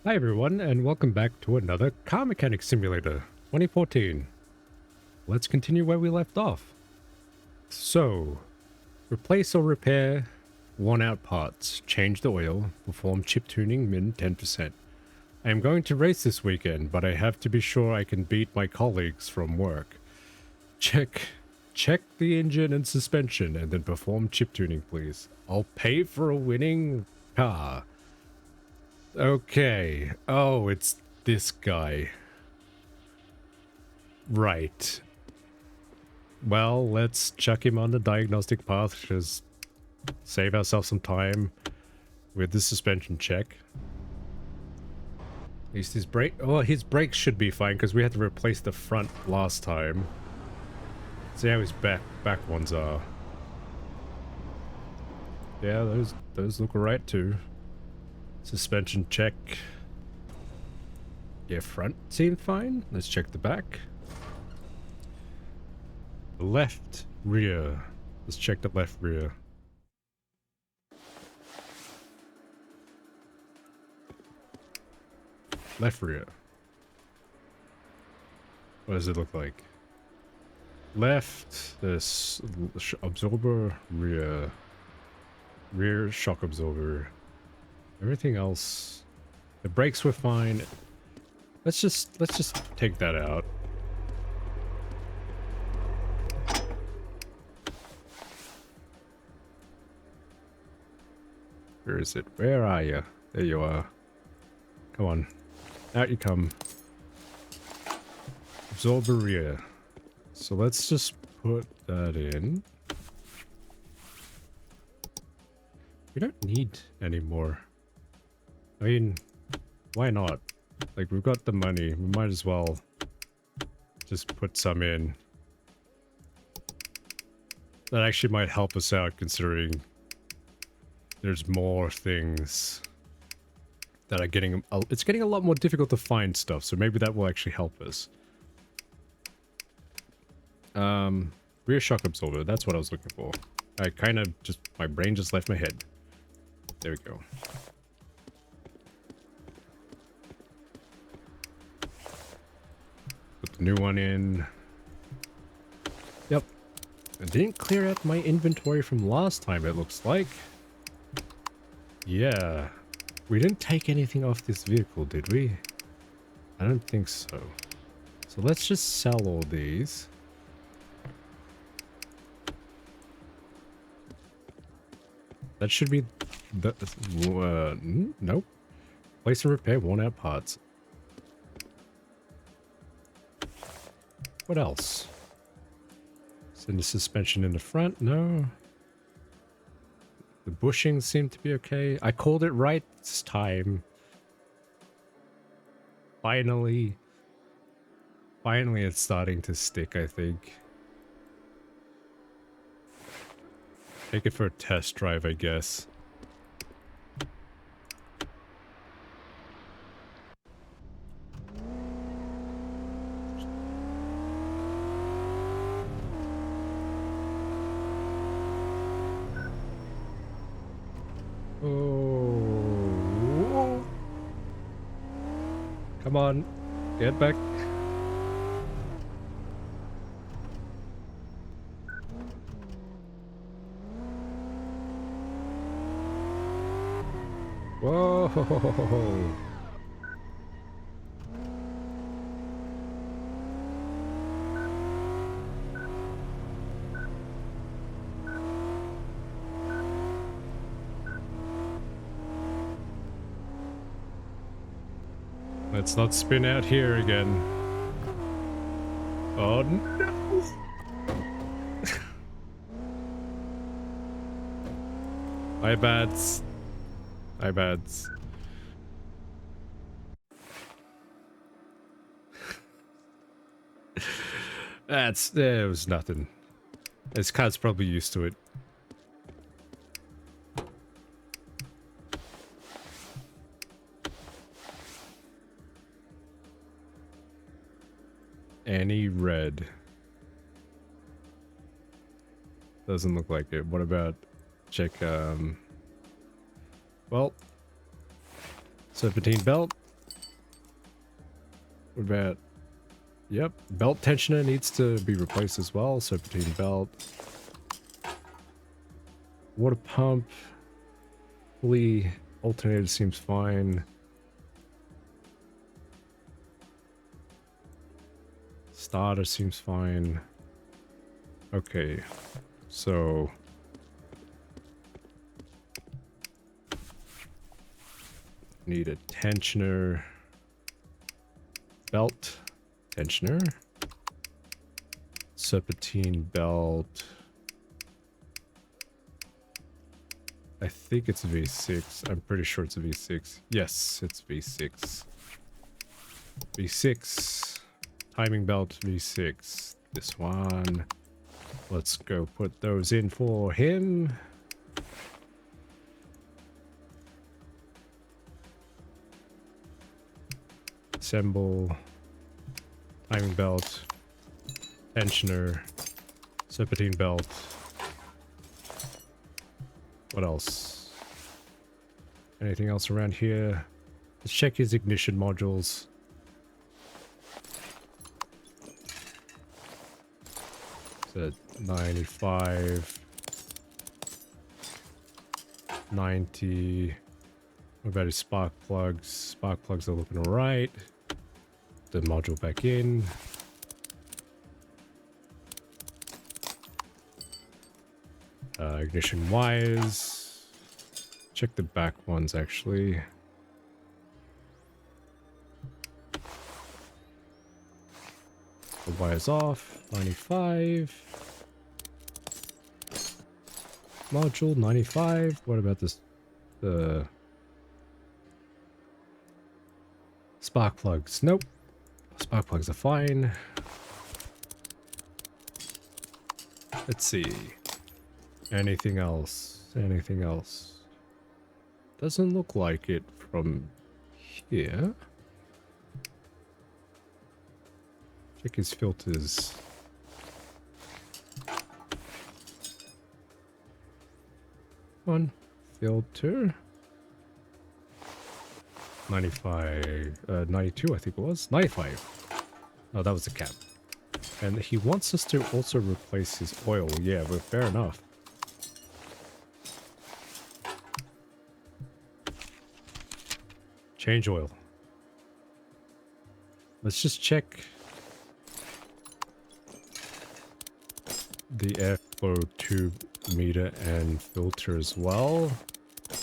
Hi everyone, and welcome back to another Car Mechanic Simulator 2014. Let's continue where we left off. So, replace or repair worn out parts, change the oil, perform chip tuning min 10%. I am going to race this weekend, but I have to be sure I can beat my colleagues from work. Check the engine and suspension and then perform chip tuning, please. I'll pay for a winning car. Okay. Oh, it's this guy. Right. Well, let's chuck him on the diagnostic path. Just save ourselves some time with the suspension check. At least his brake... Oh, his brakes should be fine because we had to replace the front last time. See how his back ones are. Yeah, those look alright too. Suspension check. Yeah, front seemed fine. Let's check the back. Left rear. Let's check the left rear. Left rear. What does it look like? Left, this absorber, rear. Rear shock absorber. Everything else, the brakes were fine. Let's just take that out. Where is it? Where are you? There you are. Come on. Out you come. Absorber rear. So let's just put that in. We don't need any more. I mean, why not? Like, we've got the money. We might as well just put some in. That actually might help us out, considering there's more things that are getting... It's getting a lot more difficult to find stuff, so maybe that will actually help us. Rear shock absorber. That's what I was looking for. I kind of just... My brain just left my head. There we go. Put the new one in. Yep. I didn't clear out my inventory from last time, it looks like. Yeah. We didn't take anything off this vehicle, did we? I don't think so. So let's just sell all these. That should be the... nope. Place and repair worn out parts. What else? Send the suspension in the front? No. The bushings seem to be okay. I called it right this time. Finally. Finally it's starting to stick, I think. Take it for a test drive, I guess. Oh. Come on. Get back. Whoa. Let's not spin out here again. Oh no! My bads. My bads. There was nothing. This car's probably used to it. Any red. Doesn't look like it. What about check, well, serpentine belt, What about... Yep, belt tensioner needs to be replaced as well. Serpentine belt. Water pump. Fully alternator seems fine. Starter seems fine. Okay, so... Need a tensioner. Belt. Tensioner. Serpentine belt. I think it's V6. I'm pretty sure it's a V6. Yes, it's V6. V6. Timing belt V6. This one. Let's go put those in for him. Assemble. Timing belt. Tensioner. Serpentine belt. What else? Anything else around here? Let's check his ignition modules. It's at 95. 90. What about his spark plugs? Spark plugs are looking alright. The module back in. Ignition wires. Check the back ones actually. The wires off. 95. Module 95. What about this? The spark plugs. Nope. Spark plugs are fine. Let's see. Anything else? Anything else? Doesn't look like it from here. Check his filters. One filter. 95, 92 I think it was. 95. Oh, that was the cap. And he wants us to also replace his oil. Yeah, but fair enough. Change oil. Let's just check the airflow tube meter and filter as well,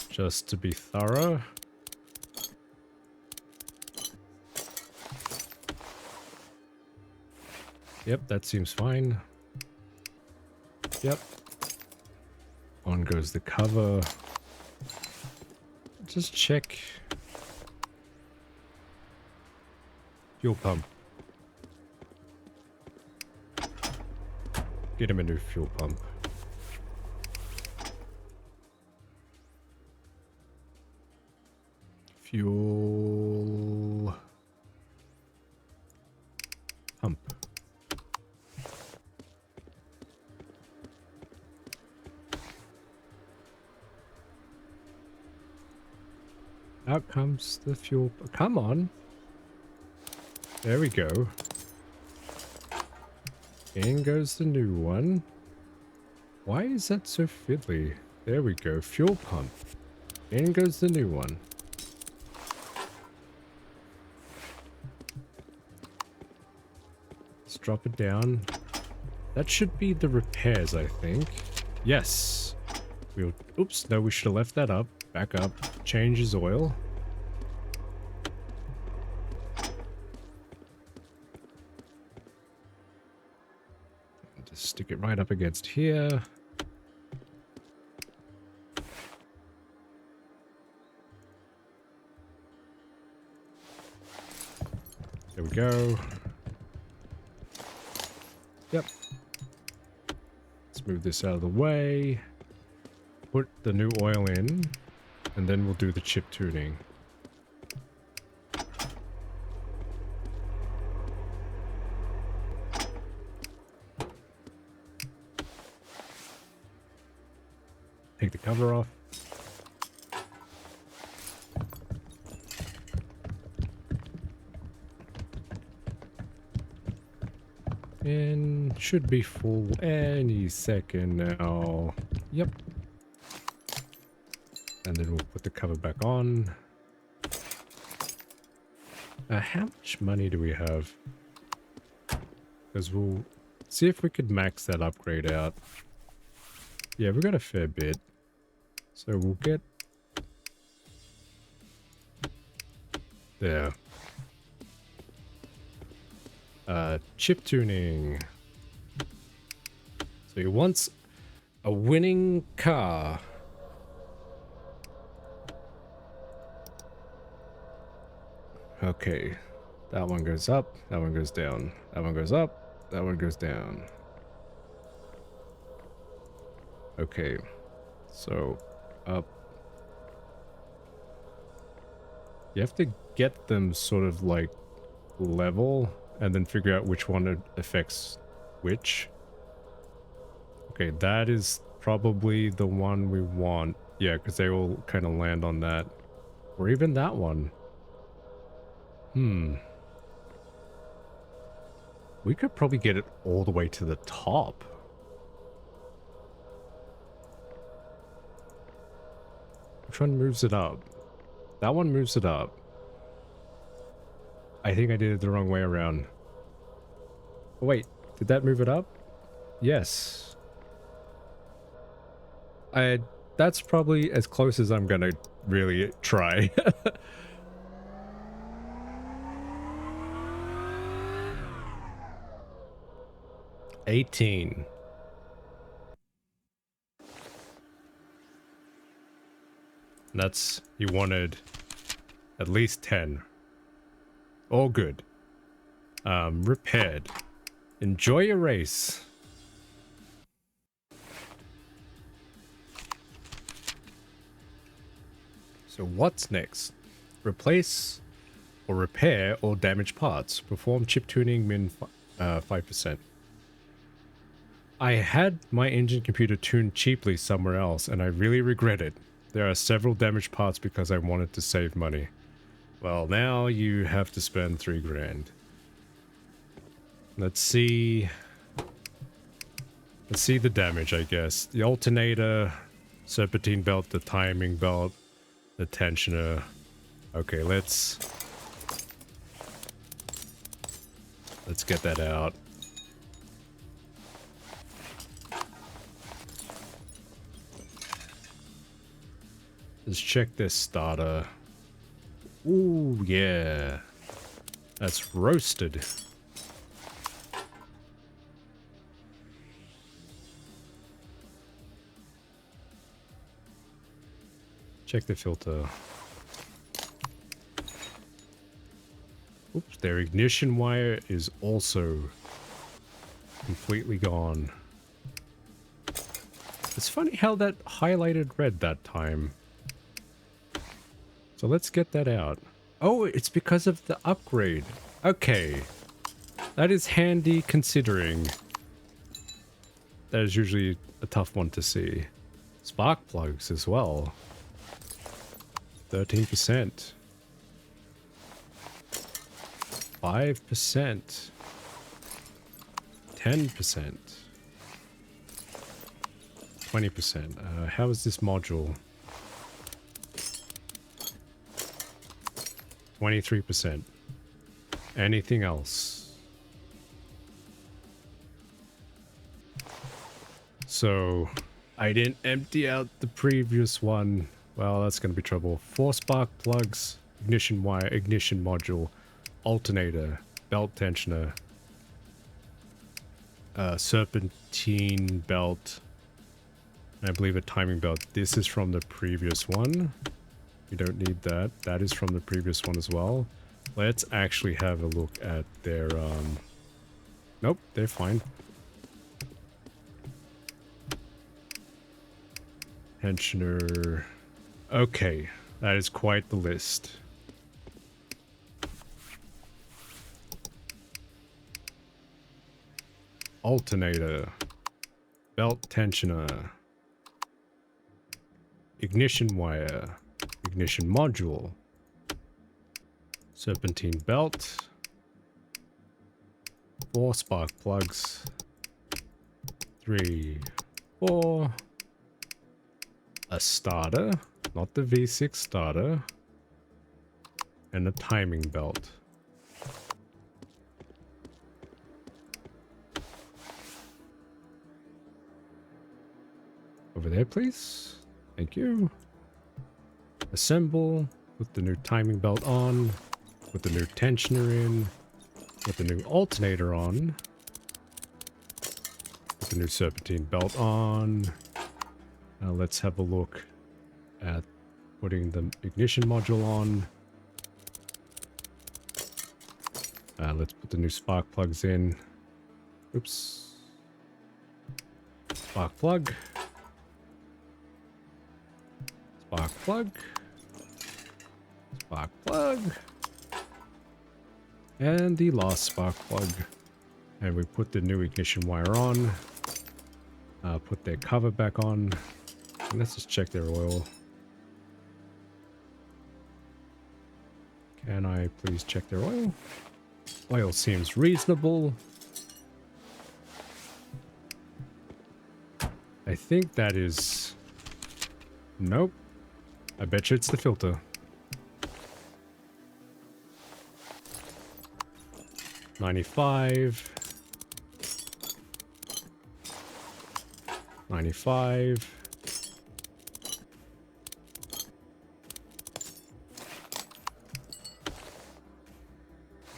just to be thorough. Yep, that seems fine. Yep. On goes the cover. Just check. Fuel pump. Get him a new fuel pump. Fuel pump. Out comes the fuel. Come on. There we go. In goes the new one. Why is that so fiddly? There we go. Fuel pump. In goes the new one. Let's drop it down. That should be the repairs, I think. Yes. We'll, oops, no, we should have left that up. Back up. Change his oil. Just stick it right up against here. There we go. Yep. Let's move this out of the way. Put the new oil in. And then we'll do the chip tuning. Take the cover off. And should be full any second now. Yep. And then we'll put the cover back on. How much money do we have? Because we'll see if we could max that upgrade out. Yeah, we got a fair bit. So we'll get... there. Chip tuning. So he wants a winning car. Okay. That one goes up. That one goes down. That one goes up. That one goes down. Okay. So, up. You have to get them sort of like level and then figure out which one affects which. Okay, that is probably the one we want. Yeah, because they will kind of land on that. Or even that one. We could probably get it all the way to the top. Which one moves it up? That one moves it up. I think I did it the wrong way around. Oh, wait, did that move it up? Yes. That's probably as close as I'm gonna really try. 18. That's, you wanted at least 10. All good. Repaired. Enjoy your race. So what's next? Replace or repair all damaged parts. Perform chip tuning min 5%. I had my engine computer tuned cheaply somewhere else and I really regret it. There are several damaged parts because I wanted to save money. Well, now you have to spend 3 grand. Let's see the damage, I guess. The alternator, serpentine belt, the timing belt, the tensioner. Okay, let's get that out. Let's check this starter. Ooh, yeah. That's roasted. Check the filter. Oops, their ignition wire is also completely gone. It's funny how that highlighted red that time. So let's get that out. Oh, it's because of the upgrade. Okay. That is handy considering that is usually a tough one to see. Spark plugs as well. 13%. 5%. 10%. 20%. How is this module? 23%. Anything else? So, I didn't empty out the previous one. Well, that's going to be trouble. 4 spark plugs, ignition wire, ignition module, alternator, belt tensioner, serpentine belt, and I believe a timing belt. This is from the previous one. We don't need that. That is from the previous one as well. Let's actually have a look at their, nope, they're fine. Tensioner. Okay, that is quite the list. Alternator. Belt tensioner. Ignition wire. Ignition module. Serpentine belt. 4 spark plugs. 3, 4. A starter, not the V6 starter. And a timing belt. Over there, please. Thank you. Assemble. Put the new timing belt on. Put the new tensioner in. Put the new alternator on. Put the new serpentine belt on. Now let's have a look at putting the ignition module on. Let's put the new spark plugs in. Oops. Spark plug. Spark plug. Spark plug. And the last spark plug. And we put the new ignition wire on. Put their cover back on. And let's just check their oil. Can I please check their oil? Oil seems reasonable. I think that is... Nope. I bet you it's the filter. $95. $95.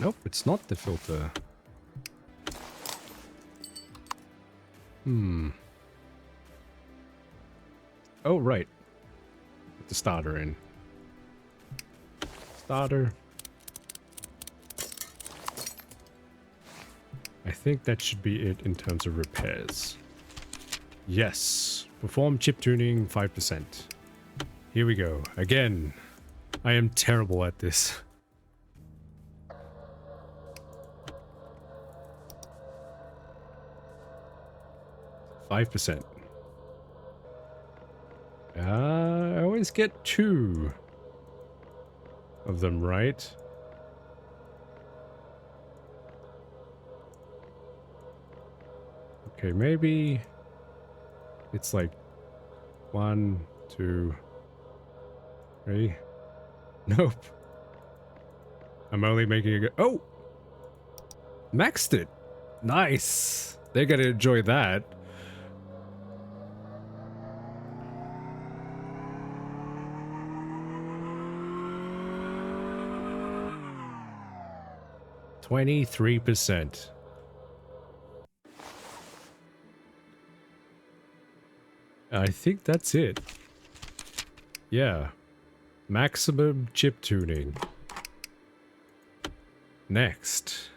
Nope, it's not the filter. Oh, right. Put the starter in. Starter. I think that should be it in terms of repairs. Yes. Perform chip tuning 5%. Here we go. Again, I am terrible at this. %. I always get 2 of them right. Okay, maybe it's like 1, 2, 3. Nope. I'm only making a oh! Maxed it! Nice! They're gonna enjoy that. %. I think that's it. Yeah. Maximum chip tuning. Next.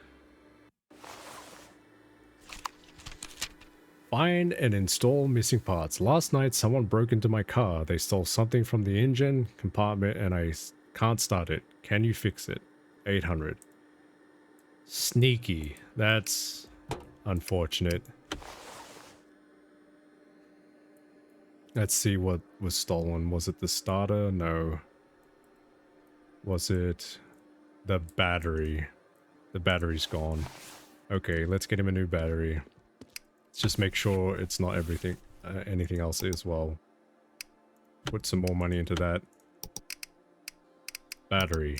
Find and install missing parts. Last night someone broke into my car. They stole something from the engine compartment and I can't start it. Can you fix it? 800. Sneaky. That's unfortunate. Let's see what was stolen. Was it the starter? No. Was it the battery? The battery's gone. Okay, let's get him a new battery. Let's just make sure it's not everything, anything else as well. Put some more money into that. Battery.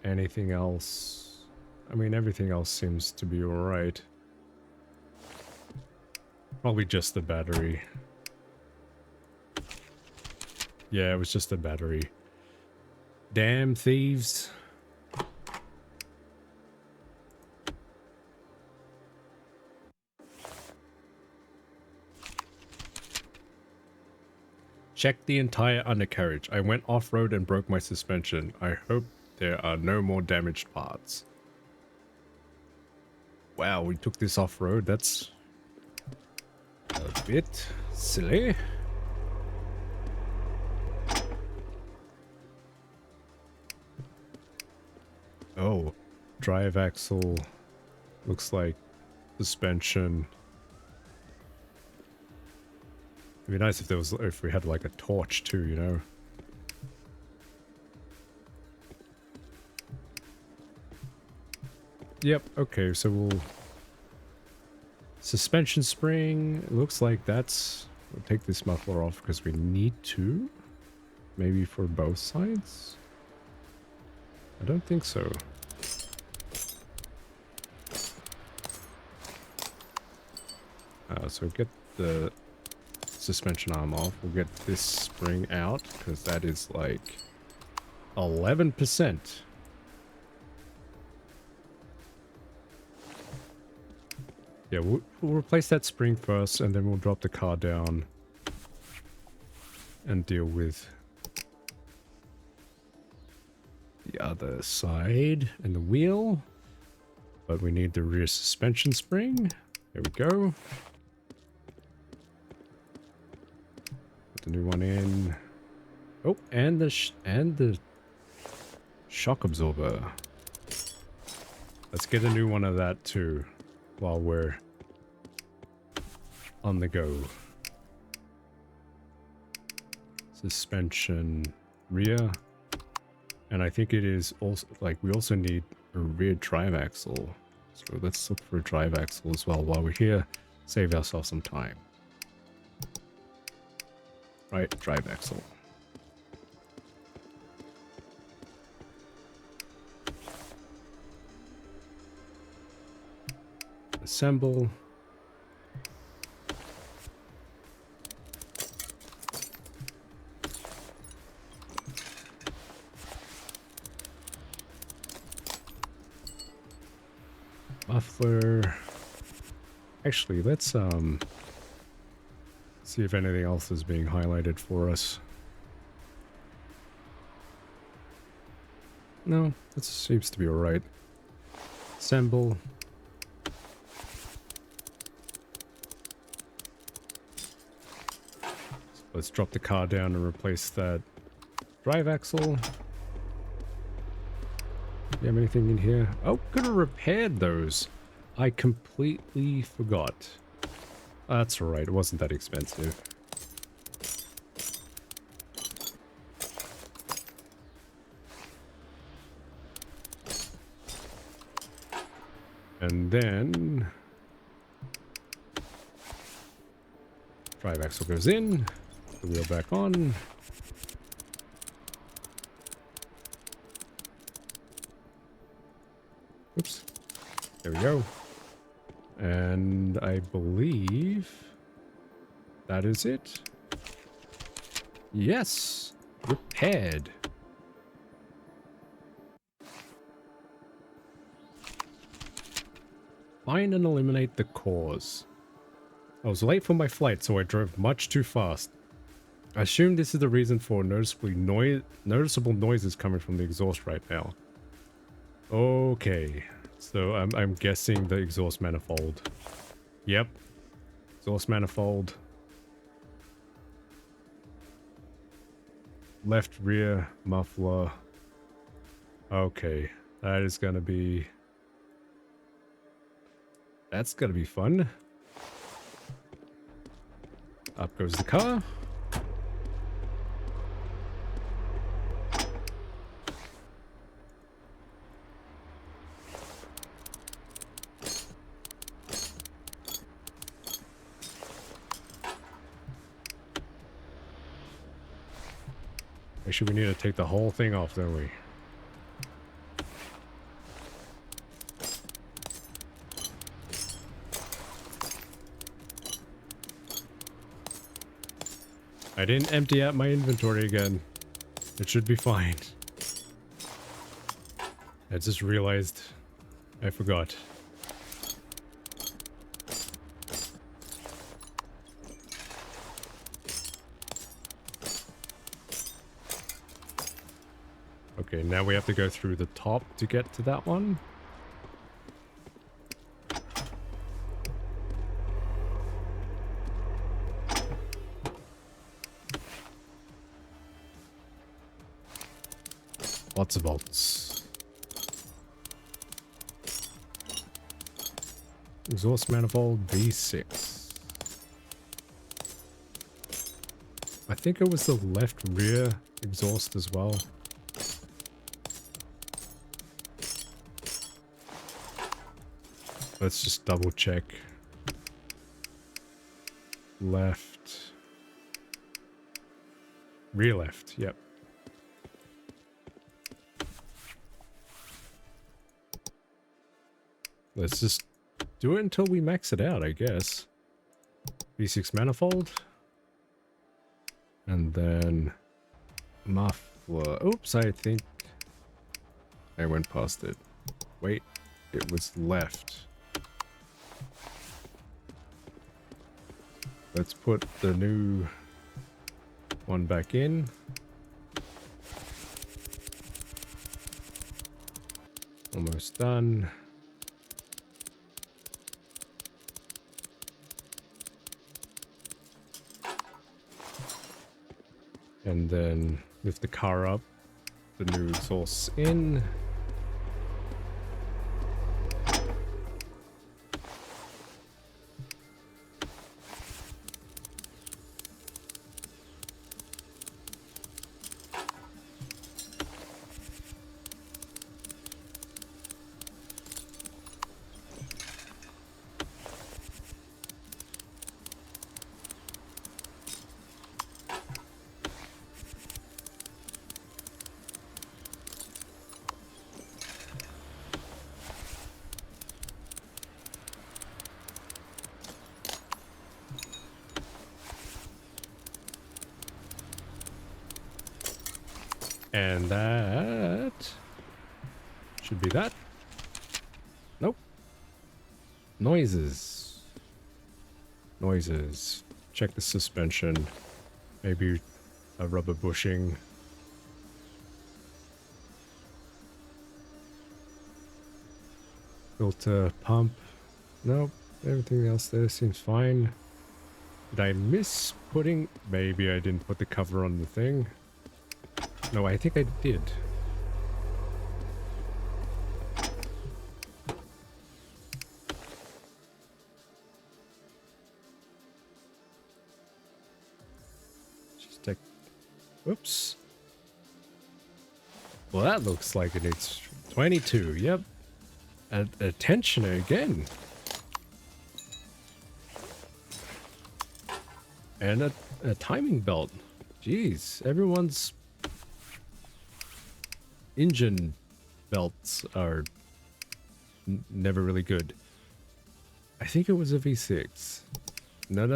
Anything else? I mean, everything else seems to be alright. Probably just the battery. Yeah, it was just the battery. Damn thieves. Check the entire undercarriage. I went off-road and broke my suspension. I hope there are no more damaged parts. Wow, we took this off-road. That's a bit silly. Oh, drive axle. Looks like suspension. It'd be nice if there was, if we had like a torch too, you know? Yep, okay, so we'll... Suspension spring, it looks like that's... We'll take this muffler off because we need to. Maybe for both sides? I don't think so. So get the suspension arm off. We'll get this spring out because that is like 11%. Yeah, we'll replace that spring first and then we'll drop the car down and deal with the other side and the wheel. But we need the rear suspension spring. There we go. Put the new one in. Oh, and the shock absorber. Let's get a new one of that too while we're on the go. Suspension rear. And I think it is also like we also need a rear drive axle. So let's look for a drive axle as well while we're here. Save ourselves some time. Right, drive axle. Assemble. Muffler. Actually, let's see if anything else is being highlighted for us. No, that seems to be alright. Assemble. Let's drop the car down and replace that drive axle. You have anything in here? Oh, could have repaired those. I completely forgot. That's alright, it wasn't that expensive. And then... drive axle goes in. The wheel back on. Oops. There we go. And I believe that is it. Yes! Repaired. Find and eliminate the cause. I was late for my flight, so I drove much too fast. I assume this is the reason for noticeable noises coming from the exhaust right now. Okay, so I'm guessing the exhaust manifold. Yep, exhaust manifold. Left rear muffler. Okay, that is gonna be... that's gonna be fun. Up goes the car. Actually, we need to take the whole thing off, don't we? I didn't empty out my inventory again. It should be fine. I just realized I forgot. Okay, now we have to go through the top to get to that one. Lots of bolts. Exhaust manifold V6. I think it was the left rear exhaust as well. Let's just double check. Left. Rear left, yep. Let's just do it until we max it out, I guess. V6 manifold. And then muffler. Oops, I think I went past it. Wait, it was left. Let's put the new one back in. Almost done. And then lift the car up, the new exhaust in. And that should be that. Nope. Noises. Noises. Check the suspension. Maybe a rubber bushing. Filter, pump. Nope. Everything else there seems fine. Did I miss putting... Maybe I didn't put the cover on the thing. No, I think I did. Just take... Oops. Well, that looks like it needs 22. Yep. A tensioner again. And a timing belt. Jeez, everyone's engine belts are never really good. I think it was a V6. No,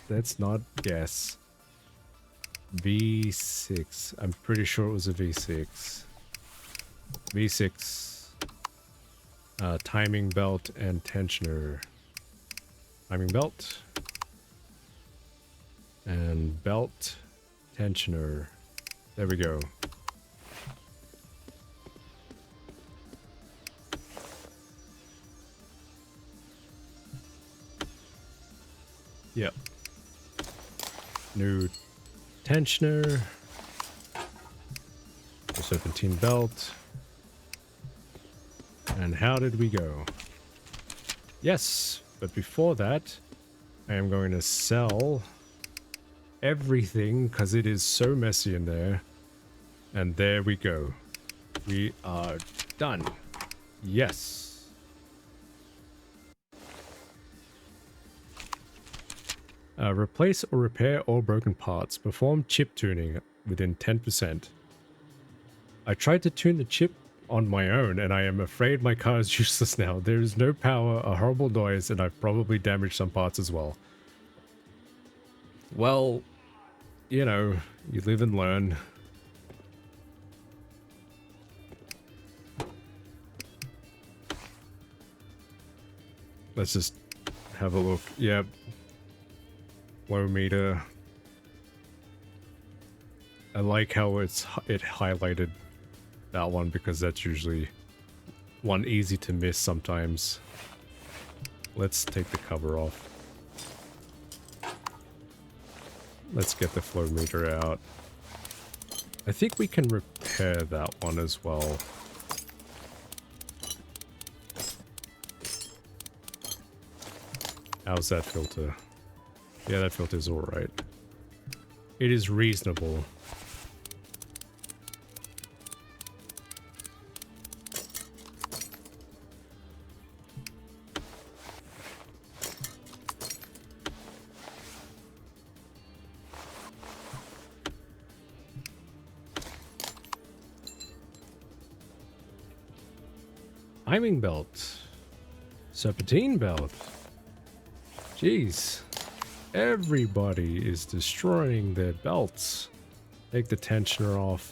that's not gas. V6. I'm pretty sure it was a V6. V6. Timing belt and tensioner. Timing belt. And belt. Tensioner. There we go. Yep. New tensioner. Serpentine belt. And how did we go? Yes, but before that, I am going to sell everything because it is so messy in there. And there we go. We are done. Yes. Replace or repair all broken parts. Perform chip tuning within 10%. I tried to tune the chip on my own and I am afraid my car is useless now. There is no power, a horrible noise, and I've probably damaged some parts as well. Well, you know, you live and learn. Let's just have a look. Yep. Flow meter. I like how it highlighted that one because that's usually one easy to miss sometimes. Let's take the cover off. Let's get the flow meter out. I think we can repair that one as well. How's that filter? Yeah, that filter's alright. It is reasonable. Timing belt. Serpentine belt. Jeez. Everybody is destroying their belts. Take the tensioner off.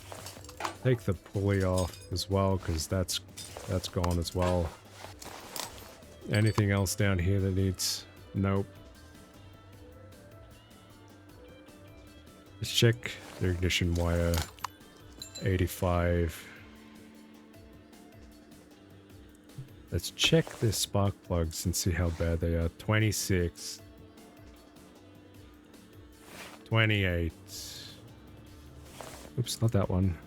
Take the pulley off as well, because that's gone as well. Anything else down here that needs... Nope. Let's check the ignition wire. 85. Let's check the spark plugs and see how bad they are. 26. 28. Oops, not that one.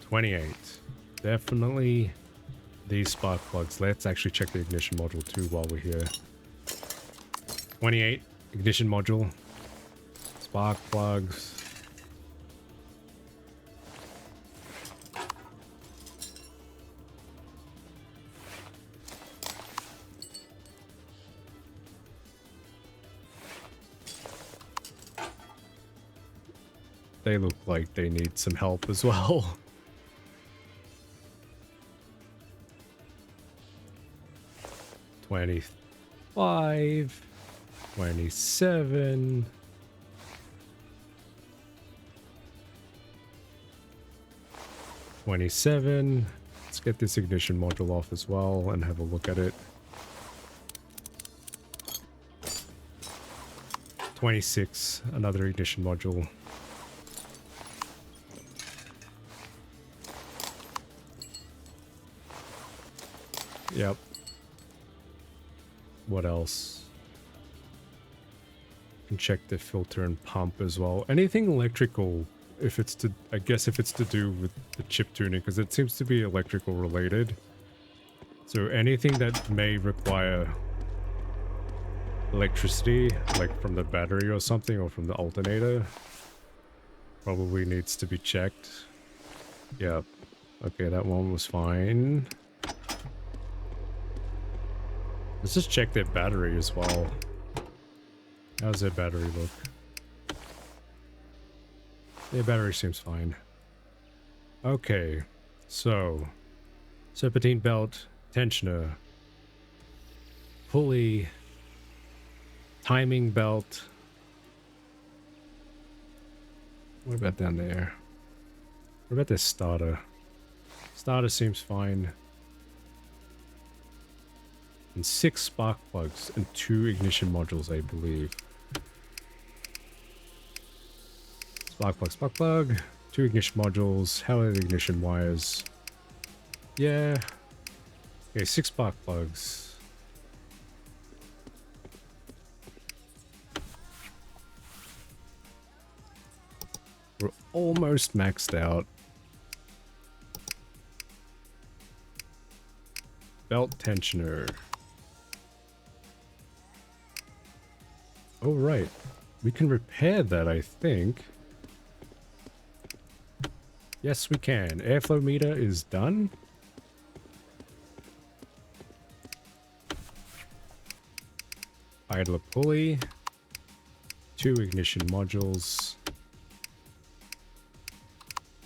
28. Definitely these spark plugs. Let's actually check the ignition module too while we're here. 28. Ignition module. Spark plugs. They look like they need some help as well. $25, $27. $27. Let's get this ignition module off as well and have a look at it. 26. Another ignition module. Yep. What else? Can check the filter and pump as well. Anything electrical, if it's to, I guess if it's to do with the chip tuning, because it seems to be electrical related. So anything that may require electricity, like from the battery or something, or from the alternator, probably needs to be checked. Yep. Okay, that one was fine. Let's just check their battery as well. How's their battery look? Their battery seems fine. Okay, so serpentine belt, tensioner, pulley, timing belt. What about down there? What about this starter? Starter seems fine. And 6 spark plugs and 2 ignition modules, I believe. Spark plug, 2 ignition modules. How are the ignition wires? Yeah. Okay, 6 spark plugs. We're almost maxed out. Belt tensioner. Oh, right. We can repair that, I think. Yes, we can. Airflow meter is done. Idler pulley. 2 ignition modules.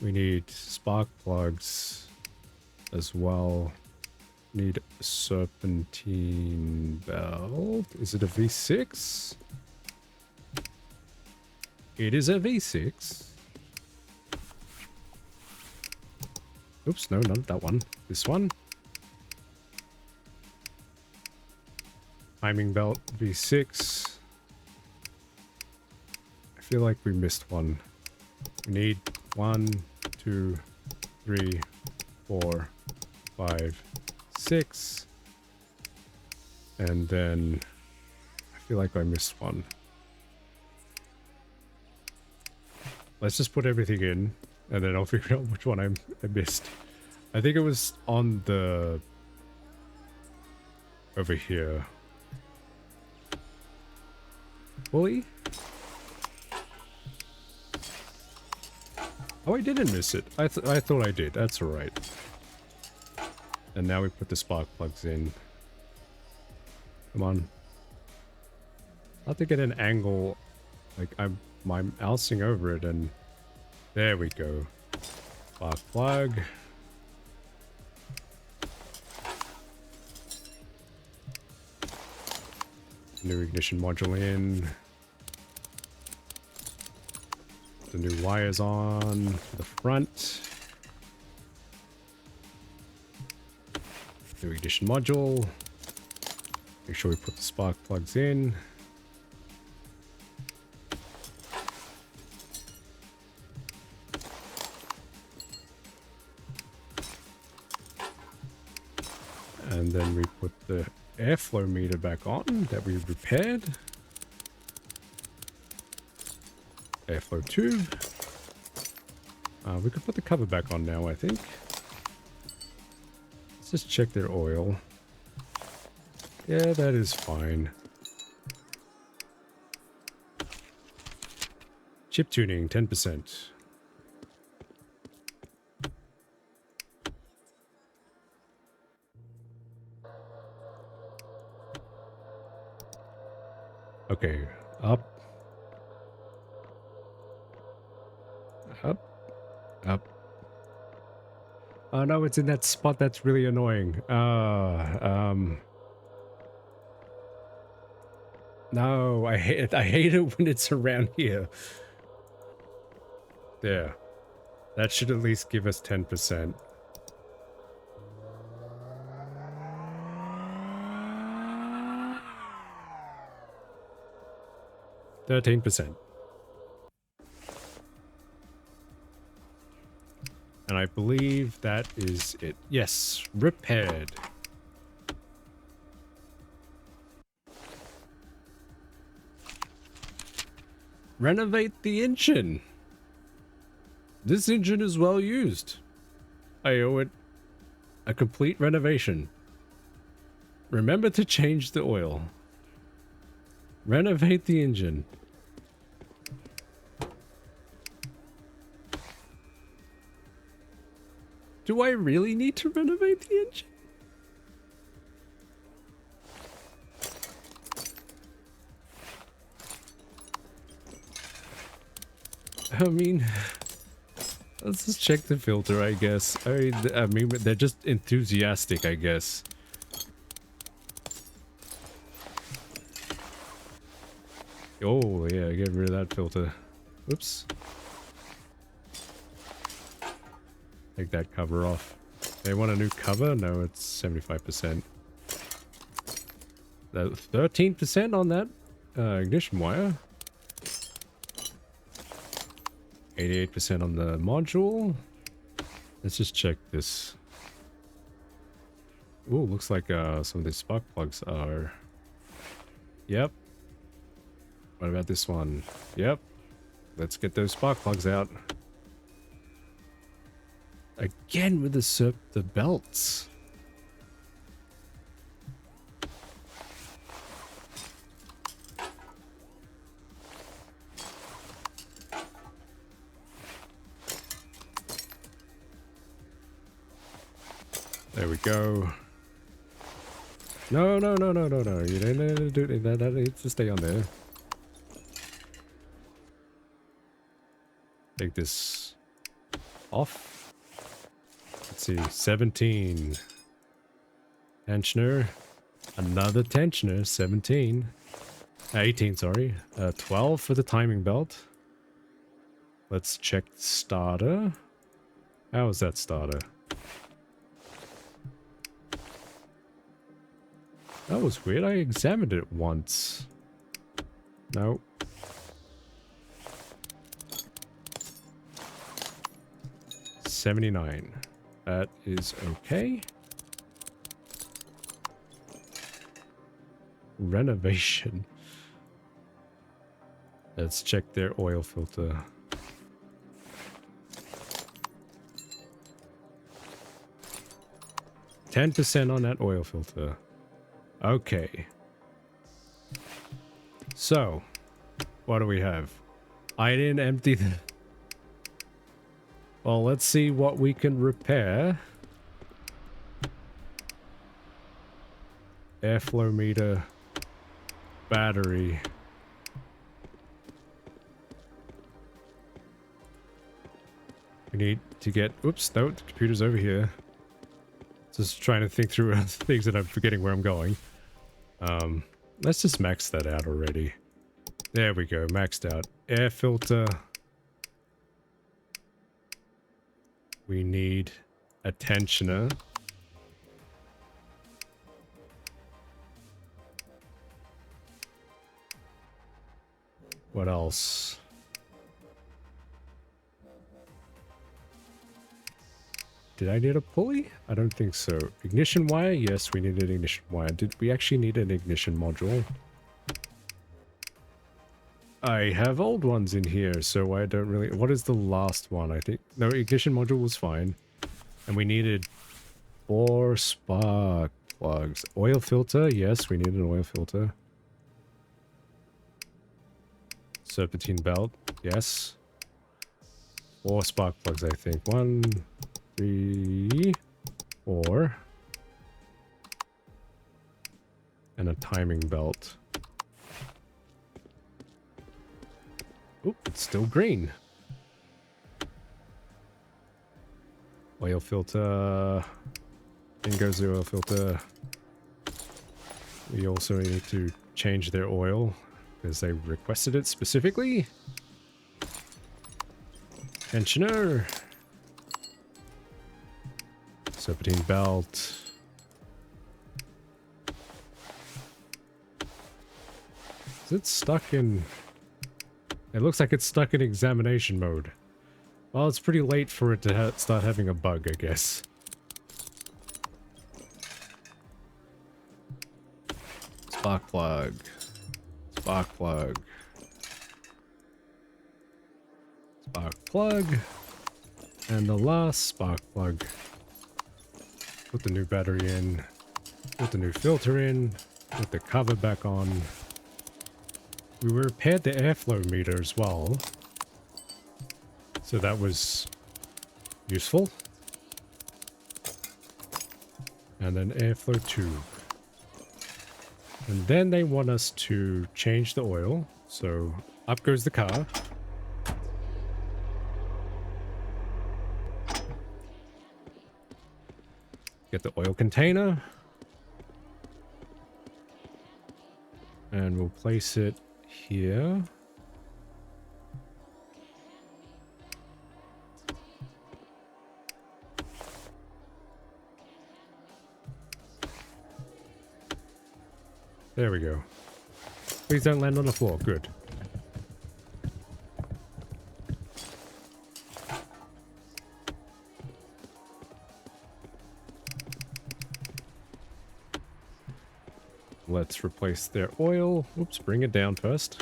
We need spark plugs as well. Need a serpentine belt. Is it a V6? It is a V6. Oops, no, not that one. This one. Timing belt, V6. I feel like we missed one. We need 1, 2, 3, 4, 5, 6. And then I feel like I missed one. Let's just put everything in, and then I'll figure out which one I missed. I think it was on the... over here. fully. Oh, I didn't miss it. I thought I did. That's alright. And now we put the spark plugs in. Come on. I have to get an angle. Like I'm mousing over it and there we go. Spark plug. New ignition module in. The new wires on the front. New ignition module. Make sure we put the spark plugs in. And then we put the airflow meter back on that we repaired. Airflow tube. We could put the cover back on now, I think. Let's just check their oil. Yeah, that is fine. Chip tuning, 10%. Okay, up. Up. Up. Oh no, it's in that spot that's really annoying. No, I hate it when it's around here. There. That should at least give us 10%. %. And I believe that is it. Yes, repaired. Renovate the engine. This engine is well used. I owe it a complete renovation. Remember to change the oil. Renovate the engine. Do I really need to renovate the engine? I mean, let's just check the filter, I guess. I mean, they're just enthusiastic, I guess. Oh, yeah, get rid of that filter. Oops. Take that cover off. They want a new cover? No, it's 75%. 13% on that ignition wire. 88% on the module. Let's just check this. Ooh, looks like some of these spark plugs are... Yep. What about this one? Yep. Let's get those spark plugs out. Again with the belts. There we go. No. You don't do that. That needs to stay on there. Take this off. Let's see, 17. Tensioner. Another tensioner, 17. 18, sorry. 12 for the timing belt. Let's check starter. How is that starter? That was weird. I examined it once. No. $79. That is okay. Renovation. Let's check their oil filter. %10 on that oil filter. Okay. So, What do we have? I didn't empty the... Well, let's see what we can repair. Airflow meter. Battery. We need to get... Oops, no, the computer's over here. Just trying to think through things that I'm forgetting where I'm going. Let's just max that out already. There we go, maxed out. Air filter. We need a tensioner. What else? Did I need a pulley? I don't think so. Ignition wire? Yes, we need an ignition wire. Did we actually need an ignition module? I have old ones in here, so I don't really... What is the last one? I think... No, ignition module was fine. And we needed 4 spark plugs. Oil filter? Yes, we need an oil filter. Serpentine belt? Yes. 4 spark plugs, I think. 1, 3, 4. And a timing belt. Oop, it's still green. Oil filter. In goes the oil filter. We also need to change their oil because they requested it specifically. Tensioner. Serpentine belt. Is it stuck in... It looks like it's stuck in examination mode. Well, it's pretty late for it to start having a bug, I guess. Spark plug. Spark plug. Spark plug. And the last spark plug. Put the new battery in. Put the new filter in. Put the cover back on. We repaired the airflow meter as well. So that was useful. And then airflow tube. And then they want us to change the oil. So up goes the car. Get the oil container. And we'll place it here. There we go. Please don't land on the floor. Good. Let's replace their oil. Oops, bring it down first.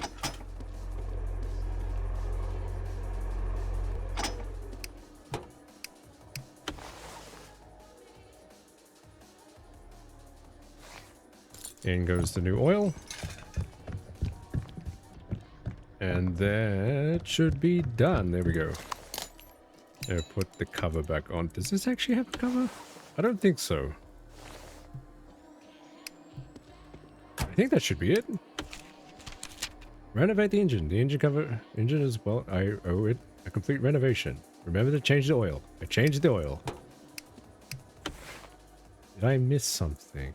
In goes the new oil. And that should be done. There we go. Now put the cover back on. Does this actually have a cover? I don't think so. I think that should be it. Renovate the engine. The engine cover... Engine as well. I owe it a complete renovation. Remember to change the oil. I changed the oil. Did I miss something?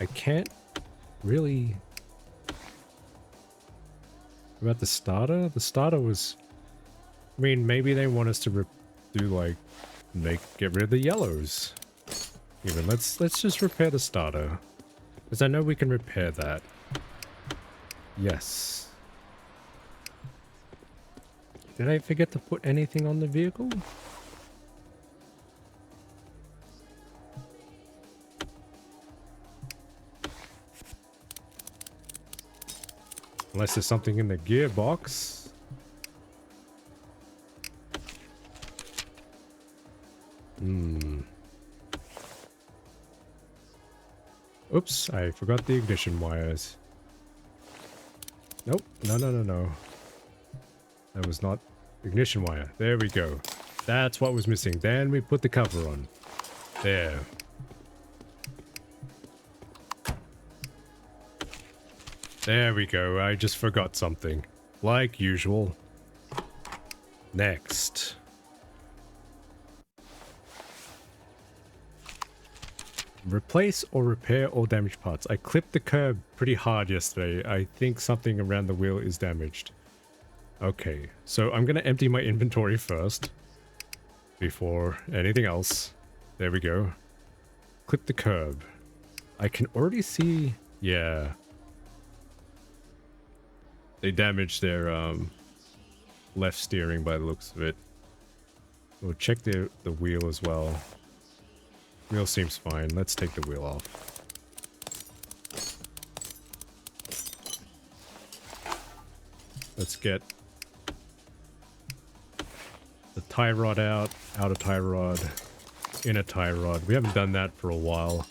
I can't really... About the starter? The starter was... I mean, maybe they want us to do like... Get rid of the yellows. Even, let's just repair the starter. Because I know we can repair that. Yes. Did I forget to put anything on the vehicle? Unless there's something in the gearbox. Oops, I forgot the ignition wires. Nope, no. That was not ignition wire. There we go. That's what was missing. Then we put the cover on. There. There we go. I just forgot something. Like usual. Next. Replace or repair all damaged parts. I clipped the curb pretty hard yesterday. I think something around the wheel is damaged. Okay, so I'm gonna empty my inventory first. Before anything else. There we go. Clip the curb. I can already see... Yeah. They damaged their left steering by the looks of it. We'll check the wheel as well. Wheel seems fine. Let's take the wheel off. Let's get the tie rod out, outer tie rod, inner tie rod. We haven't done that for a while.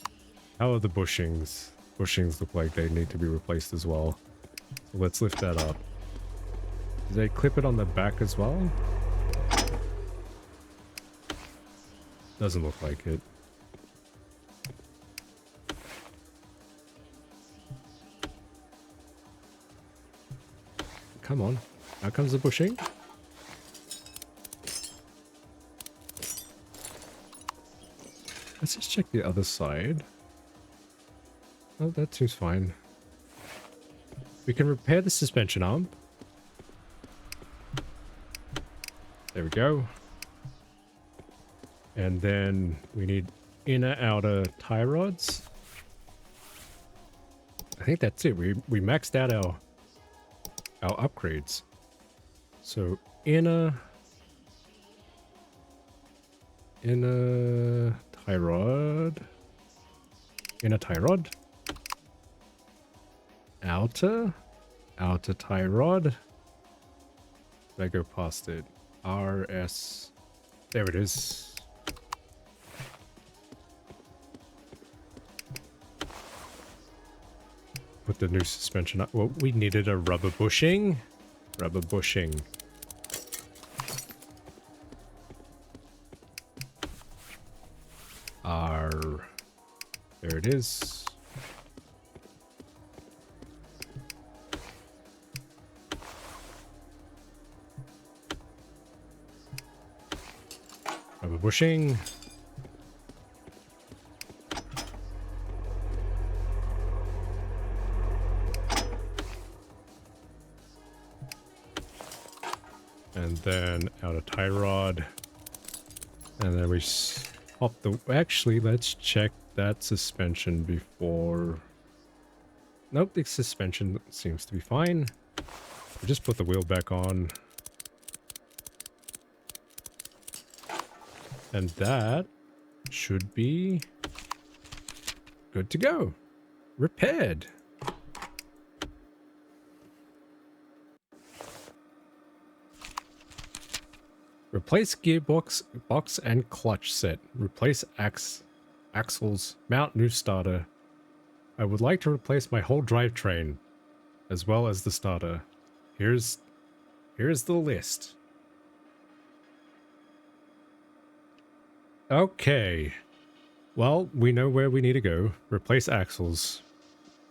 How are the bushings? Bushings look like they need to be replaced as well. So let's lift that up. Do they clip it on the back as well? Doesn't look like it. Come on. Now comes the bushing. Let's just check the other side. Oh, that seems fine. We can repair the suspension arm. There we go. And then we need inner outer tie rods. I think that's it. We maxed out our upgrades. So inner tie rod. Inner tie rod. Outer tie rod. Did I go past it? RS. There it is. Put the new suspension up. Well, we needed a rubber bushing. Rubber bushing. There it is. Rubber bushing. And then outer tie rod. And then we pop the... Actually, let's check that suspension before... Nope, the suspension seems to be fine. We just put the wheel back on. And that should be good to go. Repaired. Replace gearbox, box and clutch set. Replace axles. Mount new starter. I would like to replace my whole drivetrain, as well as the starter. Here's the list. Okay. Well, we know where we need to go. Replace axles.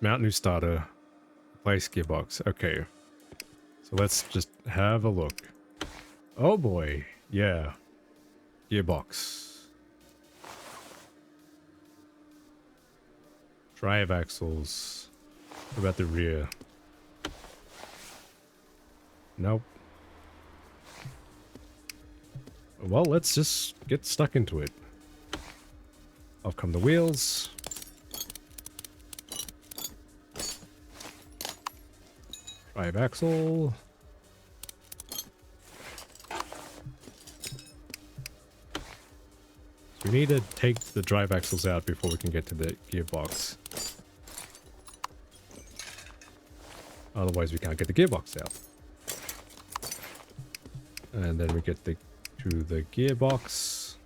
Mount new starter. Replace gearbox. Okay. So let's just have a look. Oh boy, yeah. Gearbox. Drive axles. What about the rear? Nope. Well, let's just get stuck into it. Off come the wheels. Drive axle. We need to take the drive axles out before we can get to the gearbox. Otherwise we can't get the gearbox out. And then we get to the gearbox.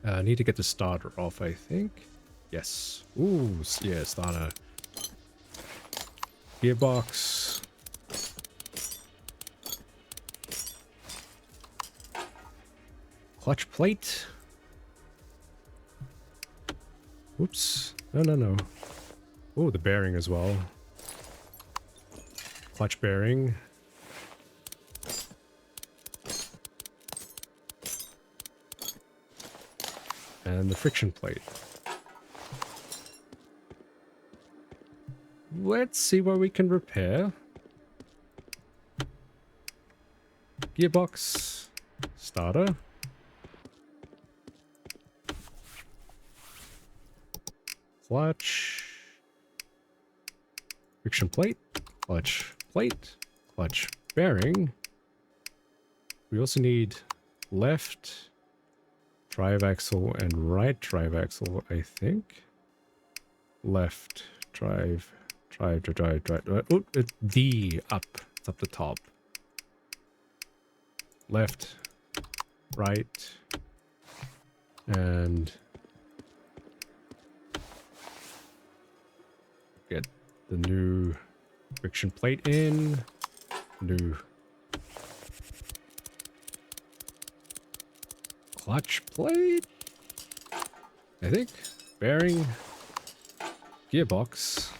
I need to get the starter off, I think. Yes. Ooh, yeah, starter. Gearbox. Clutch plate. Whoops. No. Oh, the bearing as well. Clutch bearing. And the friction plate. Let's see what we can repair. Gearbox. Starter. Clutch. Friction plate. Clutch plate. Clutch bearing. We also need left drive axle and right drive axle, I think. Left drive. Oh, it's D up. It's up the top. Left, right, and get the new friction plate in. New clutch plate, I think. Bearing, gearbox.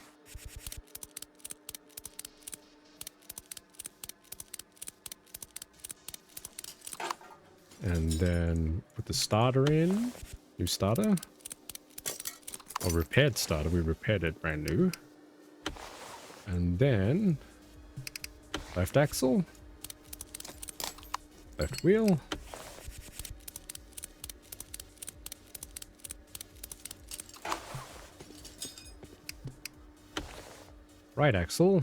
And then put the starter in. New starter. Or repaired starter. We repaired it brand new. And then left axle. Left wheel. Right axle.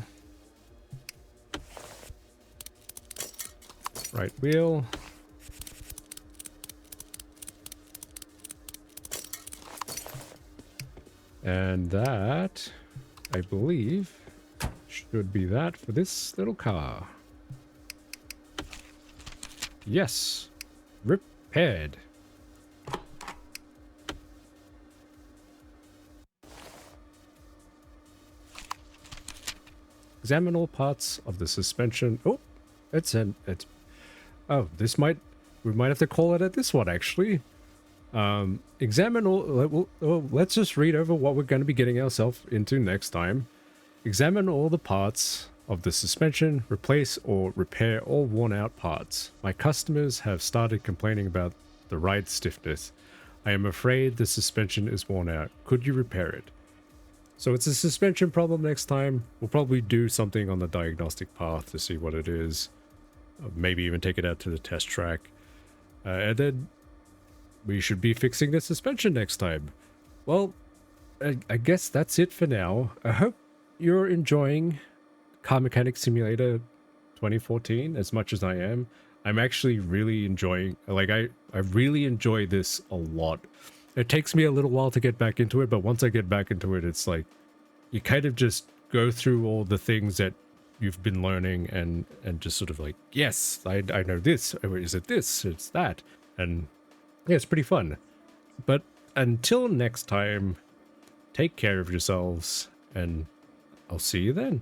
Right wheel. And that, I believe, should be that for this little car. Yes. Repaired. Examine all parts of the suspension. Oh, oh, we might have to call it at this one, actually. Examine all, let's just read over what we're going to be getting ourselves into next time. Examine all the parts of the suspension, replace or repair all worn out parts. My customers have started complaining about the ride stiffness. I am afraid the suspension is worn out. Could you repair it? So it's a suspension problem next time. We'll probably do something on the diagnostic path to see what it is. Maybe even take it out to the test track. And then we should be fixing the suspension next time. Well, I guess that's it for now. I hope you're enjoying Car Mechanic Simulator 2014 as much as I am. I'm actually really enjoying, like, I really enjoy this a lot. It takes me a little while to get back into it, but once I get back into it, it's like, you kind of just go through all the things that you've been learning and just sort of like, yes, I know this. Is it this? It's that. And yeah, it's pretty fun. But until next time, take care of yourselves, and I'll see you then.